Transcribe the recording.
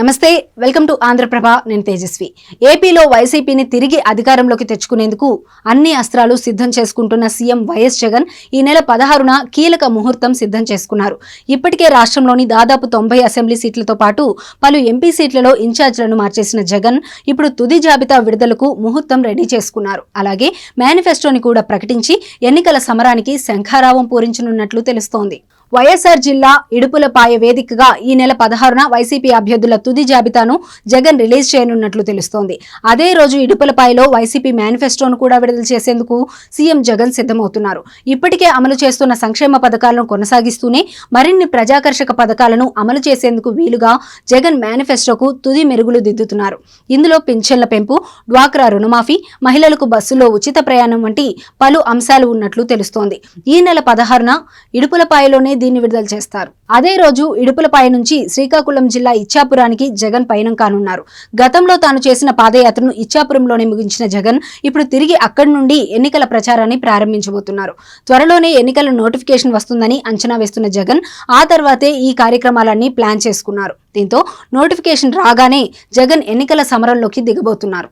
నమస్తే, welcome to Andhraprabha. నేను తేజస్వి. ఏపీలో వైసీపీని తిరిగి అధికారంలోకి తెచ్చుకునేందుకు అన్ని అస్త్రాలు సిద్ధం చేసుకుంటున్న సీఎం వైఎస్ జగన్ ఈ నెల 16న కీలక ముహూర్తం సిద్ధం చేసుకున్నారు. ఇప్పటికే రాష్ట్రంలోని దాదాపు 90 అసెంబ్లీ సీట్లతో పాటు పలు ఎంపీ సీట్లలో ఇన్ఛార్జీలను మార్చేసిన జగన్ ఇప్పుడు తుది జాబితా విడుదలకు ముహూర్తం రెడీ చేసుకున్నారు. అలాగే మేనిఫెస్టోని కూడా ప్రకటించి ఎన్నికల సమరానికి శంఖారావం పూరించనున్నట్లు తెలుస్తోంది. వైఎస్ఆర్ జిల్లా ఇడుపులపాయ వేదికగా ఈ నెల 16న వైసీపీ అభ్యర్థుల తుది జాబితాను జగన్ రిలీజ్ చేయనున్నట్లు తెలుస్తోంది. అదే రోజు ఇడుపులపాయలో వైసీపీ మేనిఫెస్టోను కూడా విడుదల చేసేందుకు సీఎం జగన్ సిద్ధమవుతున్నారు. ఇప్పటికే అమలు చేస్తున్న సంక్షేమ పథకాలను కొనసాగిస్తూనే మరిన్ని ప్రజాకర్షక పథకాలను అమలు చేసేందుకు వీలుగా జగన్ మేనిఫెస్టోకు తుది మెరుగులు దిద్దుతున్నారు. ఇందులో పింఛన్ల పెంపు, డ్వాక్రా రుణమాఫీ, మహిళలకు బస్సులో ఉచిత ప్రయాణం వంటి పలు అంశాలు ఉన్నట్లు తెలుస్తోంది. ఈ నెల 16న ఇడుపులపాయలోనే దీన్ని విడుదల చేస్తారు. అదే రోజు ఇడుపులపాయ నుంచి శ్రీకాకుళం జిల్లా ఇచ్చాపురానికి జగన్ పయనం కానున్నారు. గతంలో తాను చేసిన పాదయాత్రను ఇచ్చాపురంలోనే ముగించిన జగన్ ఇప్పుడు తిరిగి అక్కడి నుండి ఎన్నికల ప్రచారాన్ని ప్రారంభించబోతున్నారు. త్వరలోనే ఎన్నికల నోటిఫికేషన్ వస్తుందని అంచనా వేస్తున్న జగన్ ఆ తర్వాతే ఈ కార్యక్రమాలన్నీ ప్లాన్ చేసుకున్నారు. దీంతో నోటిఫికేషన్ రాగానే జగన్ ఎన్నికల సమరంలోకి దిగబోతున్నారు.